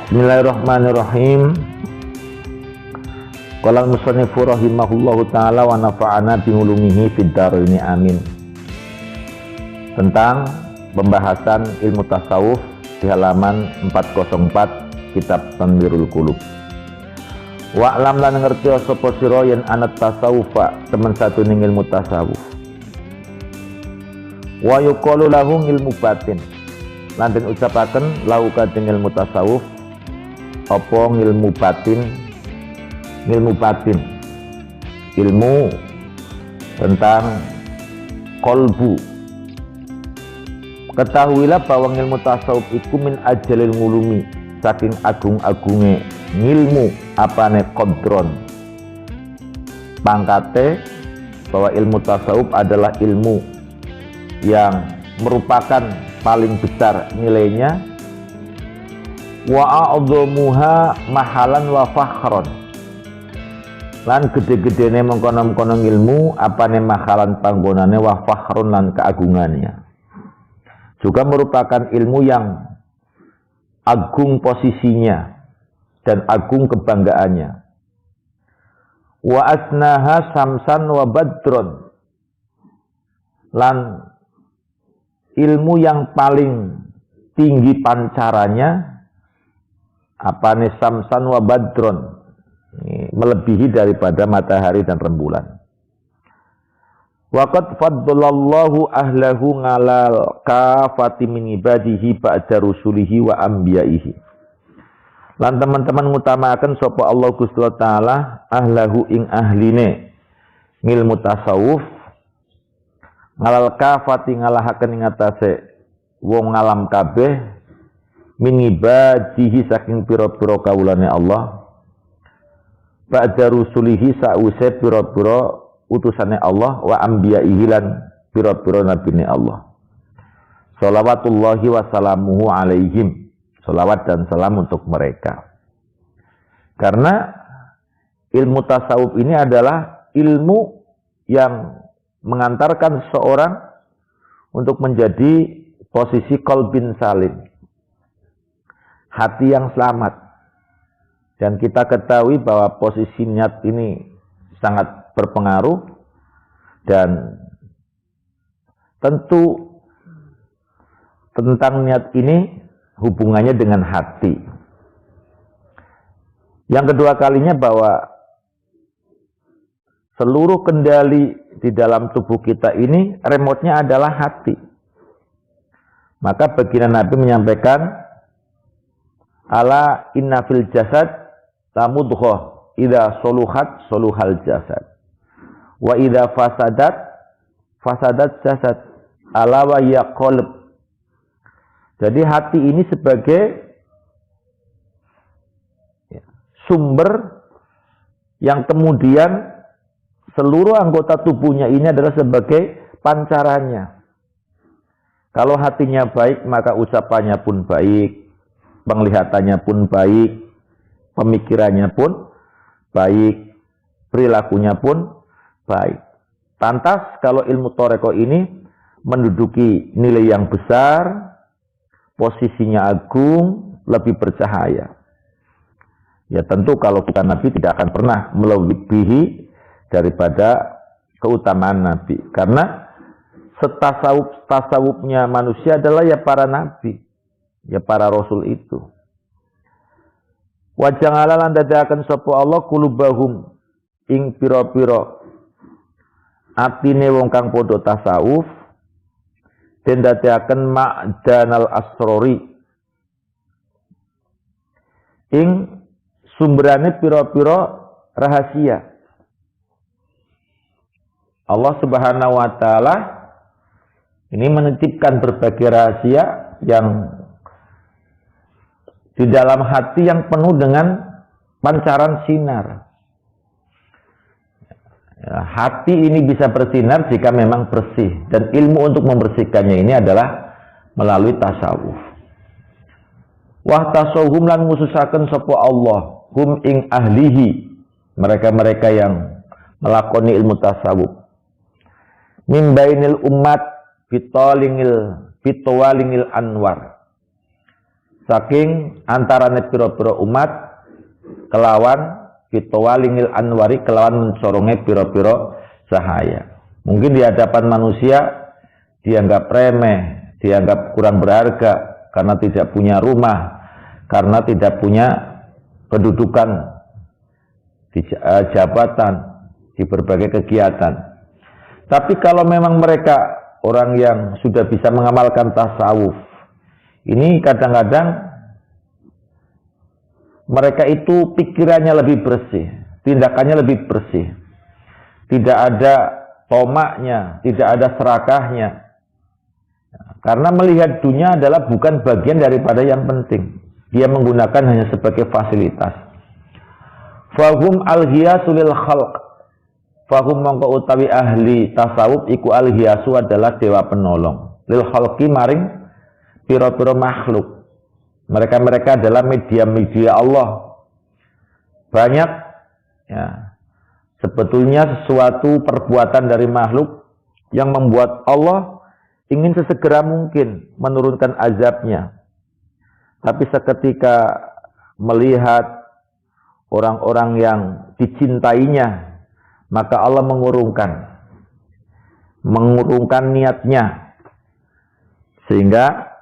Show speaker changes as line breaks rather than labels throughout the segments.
Bismillahirrahmanirrahim. Qala al-musannifu rahimahullahu ta'ala wa nafa'ana bi ulumihi fid dharain amin. Tentang pembahasan ilmu tasawuf di halaman 404 kitab Tanwirul Qulub. Wa alam lan ngerti sapa sira yen anat tasawufa temen satu ning ilmu tasawuf. Wa yuqalu lahu ilmu batin. Lan den ucapaken lahu kadang ilmu tasawuf apa ilmu batin. Ilmu batin, ilmu tentang kolbu. Ketahuilah bahwa ilmu tasawuf iku min ajalil ngulumi, saking agung-agunge ngilmu apane kodron. Pangkate bahwa ilmu tasawuf adalah ilmu yang merupakan paling besar nilainya. Wa a'dhamuha mahalan wa fakhron. Lan gede-gedene mengkono-mengkono ilmu apane mahalan panggonane wa fakhrun lan keagungannya. Juga merupakan ilmu yang agung posisinya dan agung kebanggaannya. Wa asnaha samsan wa badron. Lan ilmu yang paling tinggi pancarannya apane samsan wa badron, melebihi daripada matahari dan rembulan. Waqad faddalallahu ahlahu ngalal kafati min ibadihi ba'da rusulihi wa anbiya'ihi. Lan teman-teman ngutamakan sapa Allah Gusti Taala ahlahu ing ahline ngilmu tasawuf ngalal kafati ngalahaken ing atase wong alam kabeh min ibadihi saking pira-pira kawulane Allah ba'da rusulihi sa'use pira-pira utusane Allah wa anbiya'ihi lan pira-pira nabine Allah. Shalawatullahi wa salamuhu alaihim. Salawat dan salam untuk mereka. Karena ilmu tasawuf ini adalah ilmu yang mengantarkan seseorang untuk menjadi posisi qalbin salim. Hati yang selamat. Dan kita ketahui bahwa posisi niat ini sangat berpengaruh dan tentu tentang niat ini hubungannya dengan hati. Yang kedua kalinya bahwa seluruh kendali di dalam tubuh kita ini remote-nya adalah hati. Maka baginda Nabi menyampaikan ala inna fil jasad tamudghah idza soluhat soluhal jasad wa idza fasadat jasad ala wa ya qalb. Jadi hati ini sebagai sumber yang kemudian seluruh anggota tubuhnya ini adalah sebagai pancarannya. Kalau hatinya baik maka ucapannya pun baik, penglihatannya pun baik, pemikirannya pun baik, perilakunya pun baik. Lantas kalau ilmu toreko ini menduduki nilai yang besar, posisinya agung, lebih bercahaya. Ya tentu kalau kita Nabi tidak akan pernah melebihi daripada keutamaan Nabi. Karena tasawufnya manusia adalah ya para Nabi, ya para Rasul itu. Wajang alalan dadakan sapa Allah kulubahum ing pira-pira atine wong kang padha tasawuf den dadakan ma'danal asrori ing sumberane pira-pira rahasia. Allah Subhanahu wa taala ini menitipkan berbagai rahasia yang di dalam hati yang penuh dengan pancaran sinar. Ya, hati ini bisa bersinar jika memang bersih. Dan ilmu untuk membersihkannya ini adalah melalui tasawuf. Wah tasawhum lan ngususaken sapa Allah hum ing ahlihi, mereka-mereka yang melakoni ilmu tasawuf. Min bainil ummat bitawalingil anwar. saking antarane pira-pira umat kelawan fitowalingil anwari kelawan mencorongnya pira-pira cahaya. Mungkin di hadapan manusia dianggap remeh, dianggap kurang berharga karena tidak punya rumah, karena tidak punya kedudukan di jabatan, di berbagai kegiatan. Tapi kalau memang mereka orang yang sudah bisa mengamalkan tasawuf, ini kadang-kadang mereka itu pikirannya lebih bersih, tindakannya lebih bersih. Tidak ada tomaknya, tidak ada serakahnya. Karena melihat dunia adalah bukan bagian daripada yang penting. Dia menggunakan hanya sebagai fasilitas. Fahum al-ghiyasu lil khalq. Fahum mongko utawi ahli tasawuf iku al-ghiyasu adalah dewa penolong. Lil khalqi maring pira-pira makhluk. Mereka adalah media-media Allah. Banyak ya, sebetulnya sesuatu perbuatan dari makhluk yang membuat Allah ingin sesegera mungkin menurunkan azabnya. Tapi seketika melihat orang-orang yang dicintainya, maka Allah mengurungkan niatnya. Sehingga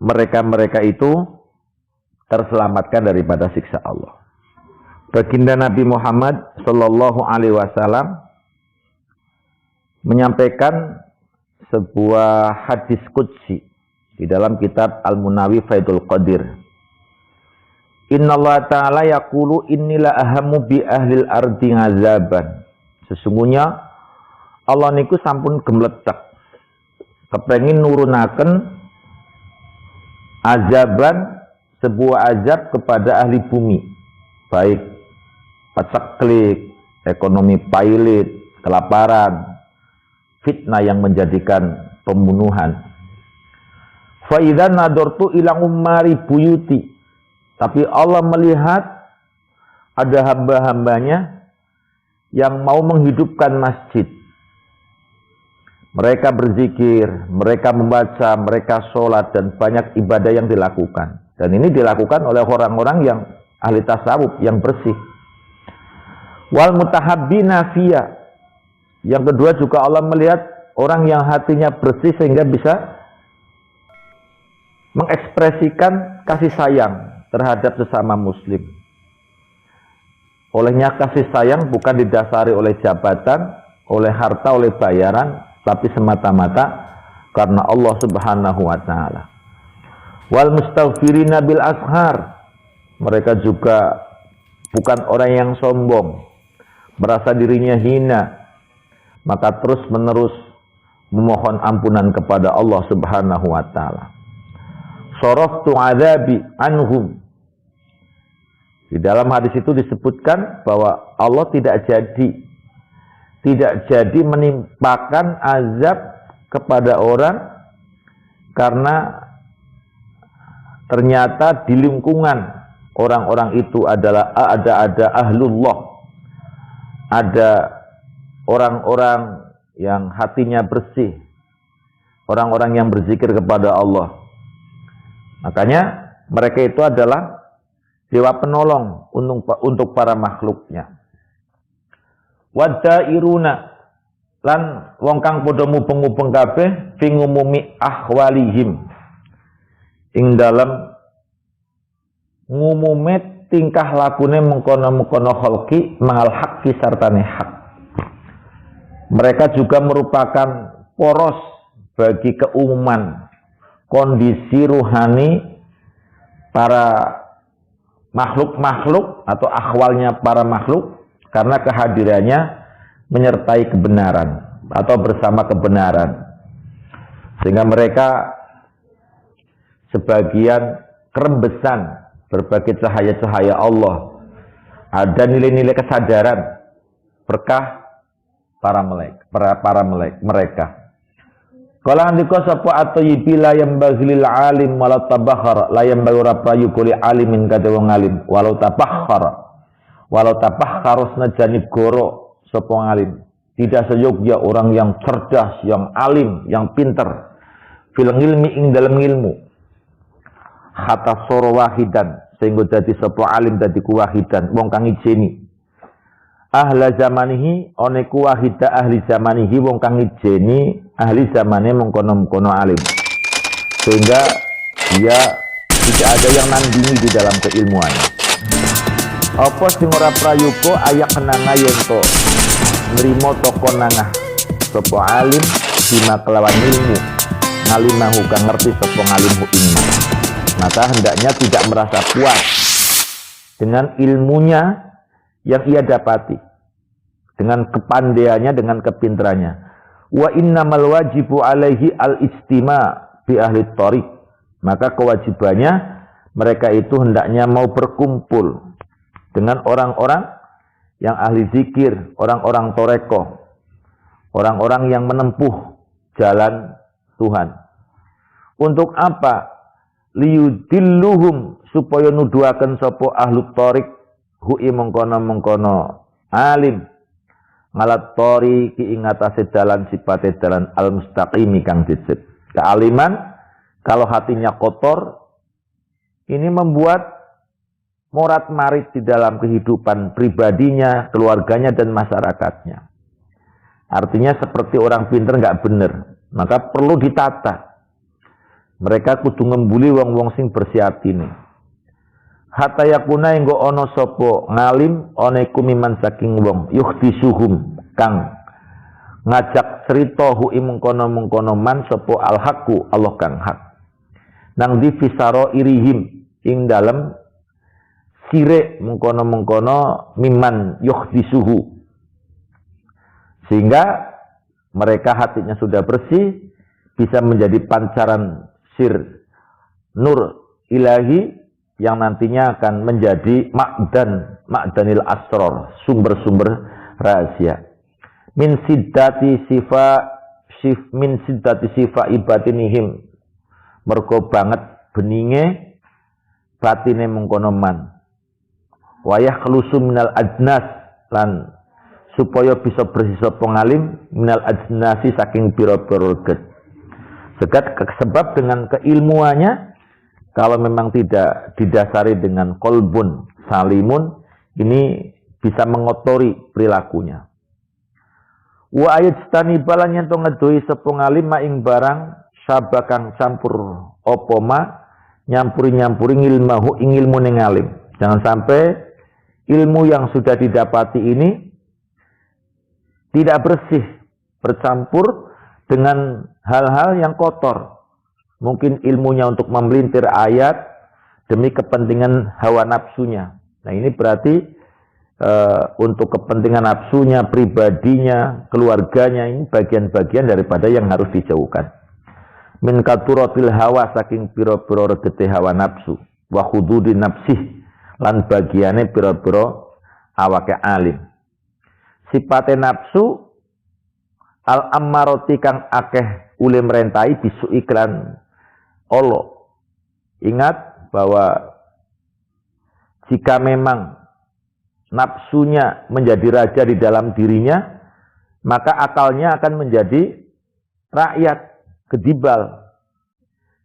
mereka itu terselamatkan daripada siksa Allah. Baginda Nabi Muhammad Sallallahu Alaihi Wasallam menyampaikan sebuah hadis qudsi di dalam kitab Al-Munawi Faidul Qadir. Innallaha ta'ala yaqulu innila ahamu bi ahlil ardi ngazaban. Sesungguhnya Allah niku sampun gemletek kepengin nurunaken azaban, sebuah azab kepada ahli bumi, baik paceklik, ekonomi pailit, kelaparan, fitnah yang menjadikan pembunuhan. Fa idza nadortu ila ummari buyuti. Tapi Allah melihat ada hamba-hambanya yang mau menghidupkan masjid. Mereka berzikir, mereka membaca, mereka sholat, dan banyak ibadah yang dilakukan. Dan ini dilakukan oleh orang-orang yang ahli tasawuf, yang bersih. Wal mutahabbina fiyya. Yang kedua juga Allah melihat orang yang hatinya bersih sehingga bisa mengekspresikan kasih sayang terhadap sesama muslim. Olehnya kasih sayang bukan didasari oleh jabatan, oleh harta, oleh bayaran, tapi semata-mata karena Allah Subhanahu wa taala. Wal mustaghfirina bil ashar. Mereka juga bukan orang yang sombong, merasa dirinya hina, maka terus-menerus memohon ampunan kepada Allah Subhanahu wa taala. Saraftu adzabi anhum. Di dalam hadis itu disebutkan bahwa Allah tidak jadi menimpakan azab kepada orang karena ternyata di lingkungan orang-orang itu adalah ada ahlullah, ada orang-orang yang hatinya bersih, orang-orang yang berzikir kepada Allah. Makanya mereka itu adalah dewa penolong untuk para makhluknya. Wadairuna lan wong kang padha mubeng-mubeng kabeh fi ngumumi ahwalihim, ing dalam ngumume tingkah lakune mengkono-mengkono khalqi mangal haqqi sartane hak. Mereka juga merupakan poros bagi keumuman kondisi ruhani para makhluk-makhluk atau akhwalnya para makhluk, karena kehadirannya menyertai kebenaran atau bersama kebenaran. Sehingga mereka sebagian kerembesan berbagai cahaya-cahaya Allah. Ada nilai-nilai kesadaran berkah para mereka. Kalau andika sapa at-tayyibi la yambaghi alim walau tabakhara, la yambaghi raprayu kuli alimin kate wong alim walau tabakhara senajani goro sapa alim. Tidak seyogyanya orang yang cerdas, yang alim, yang pinter fil ilmi ing dalam ilmu. hatta soro wahidan sehingga dadi sapa alim dadi kuwahidan wong kang ijeni ahla zamanihi oneku wahida ahli zamanihi wong kang ijeni ahli zamane mengkono-mengkono alim sehingga dia tidak ada yang nandingi di dalam keilmuan. Apa sing ora prayoga ayak kenanga yen to nrimo toko nangah sapa alim bima kelawan ilmu ngalimahu kang ngerti sapa ngalimhu ilmu. Maka hendaknya tidak merasa puas dengan ilmunya yang ia dapati, dengan kepandaiannya, dengan kepintarannya. Wa innamal wajibu alaihi al-istima' bi ahli thariq. Maka kewajibannya mereka itu hendaknya mau berkumpul dengan orang-orang yang ahli zikir, orang-orang toreko, orang-orang yang menempuh jalan Tuhan. Untuk apa? Liyudilluhum supaya nuduhaken sapa ahlu thariq hu mengkono-mengkono alim ngalat thariqi ing atase dalan sipate dalan al mustaqimi kang dicet. Kealiman kalau hatinya kotor ini membuat morat-marit di dalam kehidupan pribadinya, keluarganya dan masyarakatnya. Artinya seperti orang pinter nggak bener, maka perlu ditata. Mereka kudu ngembuli wong-wong sing bersiatine. Hatta yakuna enggo ana sapa ngalim ana iku miman saking wong yuhdisuhum kang ngajak cerita hu mengkono-mengkono man sapa al-haqu Allah kang hak. Nang di fisaro irihim ing dalem sire mengkono-mengkono miman yuhdisuhu. Sehingga mereka hatinya sudah bersih bisa menjadi pancaran sir nur ilahi yang nantinya akan menjadi ma'danil asror, sumber-sumber rahasia. Min siddati sifa ibatinihim, mergo banget beninge batine mengkono man. Wayah kelusu minal ajnas lan supaya bisa bersih sapa ngalim minal ajnasi saking pira-pira get. Sebab dengan keilmuannya, kalau memang tidak didasari dengan kolbun salimun, ini bisa mengotori perilakunya. Wa ayat stani balan yang to ngedoi sapa ngalim ma ing barang sabakang campur opoma nyampuri ilmahu ing ilmu ning ngalim. Jangan sampai ilmu yang sudah didapati ini tidak bersih, bercampur dengan hal-hal yang kotor. Mungkin ilmunya untuk memelintir ayat demi kepentingan hawa nafsunya. Nah ini berarti untuk kepentingan nafsunya, pribadinya, keluarganya, ini bagian-bagian daripada yang harus dijauhkan. Min katuratil hawa saking piro-piro regete hawa nafsu. Wa hududi nafsih lan bagiane piro-piro awake alim. Sipate nafsu al-ammaroti kang akeh ule merentai bisu iklan Allah. Ingat bahwa jika memang nafsunya menjadi raja di dalam dirinya, maka akalnya akan menjadi rakyat, kedibal.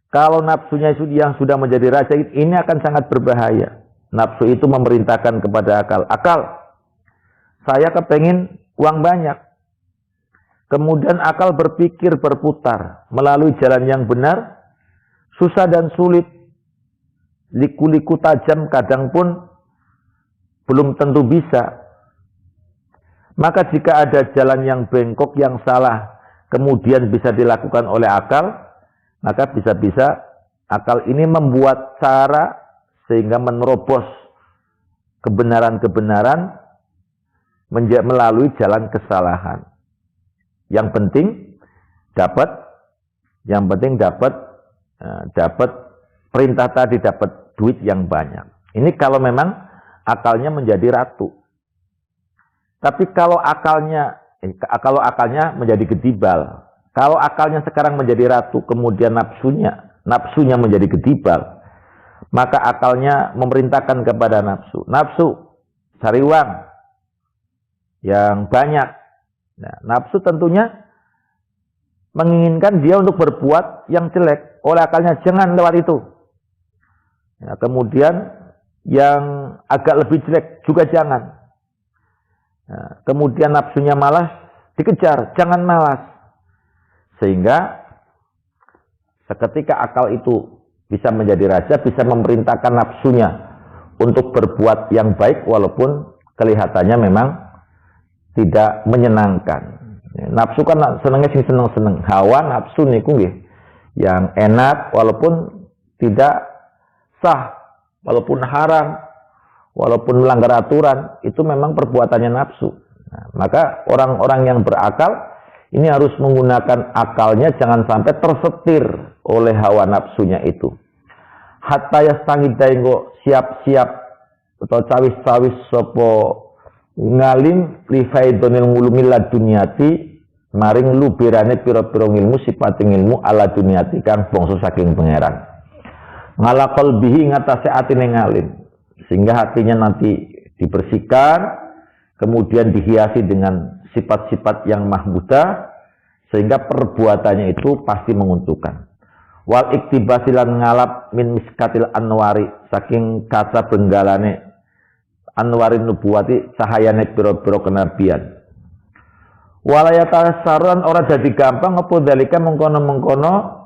Kalau nafsunya yang sudah menjadi raja, ini akan sangat berbahaya. Nafsu itu memerintahkan kepada akal. Akal, saya kepengen uang banyak. Kemudian akal berpikir berputar melalui jalan yang benar, susah dan sulit, liku-liku tajam kadang pun belum tentu bisa. Maka jika ada jalan yang bengkok, yang salah, kemudian bisa dilakukan oleh akal, maka bisa-bisa akal ini membuat cara sehingga menerobos kebenaran-kebenaran melalui jalan kesalahan. Yang penting dapat perintah tadi, dapat duit yang banyak. Ini kalau memang akalnya menjadi ratu. Tapi kalau akalnya menjadi kedibal, kalau akalnya sekarang menjadi ratu, kemudian nafsunya menjadi kedibal, maka akalnya memerintahkan kepada nafsu. Nafsu, cari uang yang banyak. Nah, nafsu tentunya menginginkan dia untuk berbuat yang jelek. Oleh akalnya, jangan lewat itu. Ya, kemudian yang agak lebih jelek juga jangan. Ya, kemudian nafsunya malas, dikejar, jangan malas. Sehingga seketika akal itu bisa menjadi raja, bisa memerintahkan nafsunya untuk berbuat yang baik walaupun kelihatannya memang tidak menyenangkan. Nafsu kan senengnya sing seneng-seneng. Hawa nafsu niku nggih yang enak walaupun tidak sah, walaupun haram, walaupun melanggar aturan, itu memang perbuatannya nafsu. Nah, maka orang-orang yang berakal ini harus menggunakan akalnya, jangan sampai tersetir oleh hawa nafsunya itu. Hatta yastangidai engko siap-siap atau cawis-cawis sopo ngalim li faidonil ngulumi ladunyati maring lubirane pira-pira ilmu sipating ilmu ala dunyati kang bangsa saking pangeran. Ngala qalbihi ngatasé atine ngalim sehingga hatinya nanti dibersihkan, kemudian dihiasi dengan sifat-sifat yang mahmudah sehingga perbuatannya itu pasti menguntungkan. Wal iktibasilan ngalap min miskatil anwari saking kaca benggalane anwarin nubuwati cahayane pira-pira kenabian. Walayata saruan ora jadi gampang apa dalika mengkono-mengkono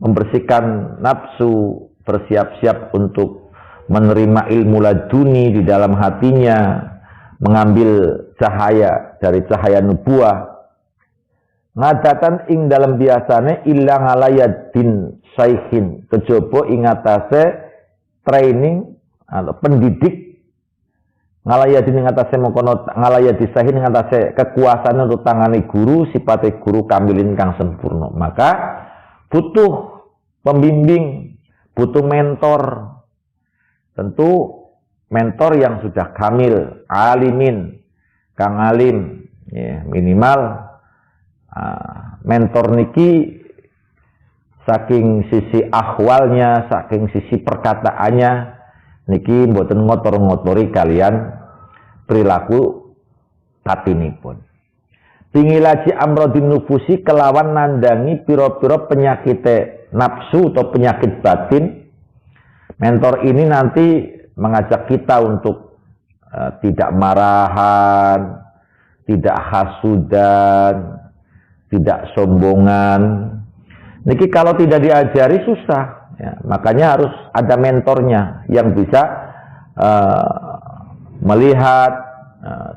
membersihkan nafsu, bersiap-siap untuk menerima ilmu laduni di dalam hatinya, mengambil cahaya dari cahaya nubuah. Ngadatan ing dalam biasane illa ngalayadin syaihin kejaba ing atase training atau pendidik ngalayadin ing atase mengkono ngalayadi syaihin ing atase kekuasaan untuk tangani guru sipate guru kamilin kang sempurna. Maka butuh pembimbing, butuh mentor. Tentu mentor yang sudah kamil, alimin, kang alim, ya, minimal mentor niki saking sisi ahwalnya, saking sisi perkataannya niki mboten ngotor-ngotori kalian perilaku batinipun. Pingilaji amrodin nufusi kelawan nandangi piro-piro penyakit nafsu atau penyakit batin. Mentor ini nanti mengajak kita untuk tidak marahan, tidak hasudan, tidak sombongan. Niki kalau tidak diajari susah, ya, makanya harus ada mentornya yang bisa melihat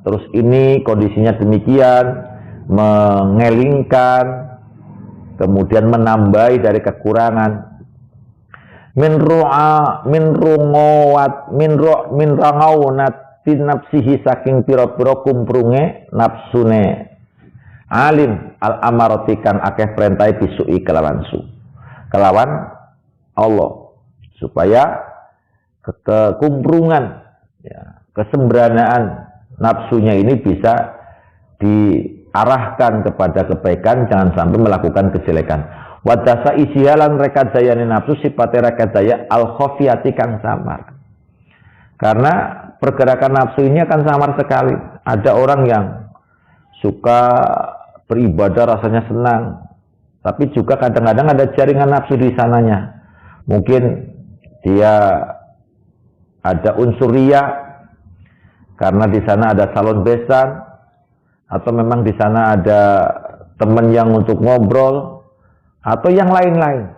terus ini kondisinya demikian, mengelingkan, kemudian menambahi dari kekurangan. Min rangaunat nafsihi saking pira-pira kumprunge nafsune alim al amaratikan akeh perintai bisui kelawan Allah supaya kekumprungan, ya, kesemberanaan nafsunya ini bisa diarahkan kepada kebaikan, jangan sampai melakukan kejelekan. Wadasa isihalan rekadayane nafsu sifatnya rekadaya al khofiyati kang samar. Karena pergerakan nafsu ini akan samar sekali. Ada orang yang suka beribadah rasanya senang, tapi juga kadang-kadang ada jaringan nafsu di sananya. Mungkin dia ada unsur riya karena di sana ada salon besan, atau memang di sana ada teman yang untuk ngobrol, atau yang lain-lain.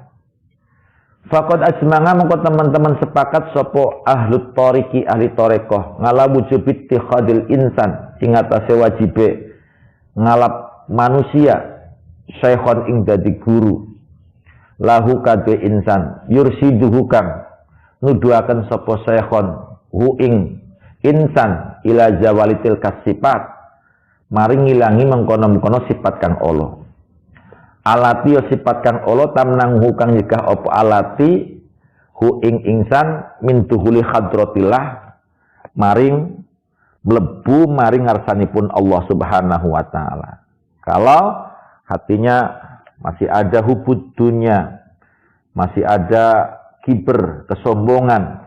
Faqad ajmanga mongko teman-teman sepakat sopo ahlut toriki ahli torekoh ngala wujubit tikhadil insan ing atase wajibe ngalap manusia syekhon ing dadi guru lahu kadhe insan yursiduhu kang nuduhaken sapa syekhon hu ing insan ila zawalitil kasifat maring ngilangi mengkono-mengkono sifat kang Allah. Alati yo sifat kang Allah tamnang hu kang nyegah apa alati hu ing insan min duhuli hadratillah maring mlebu maring ngarsanipun Allah Subhanahu wa taala. Kalau hatinya masih ada hubud dunya, masih ada kiber, kesombongan,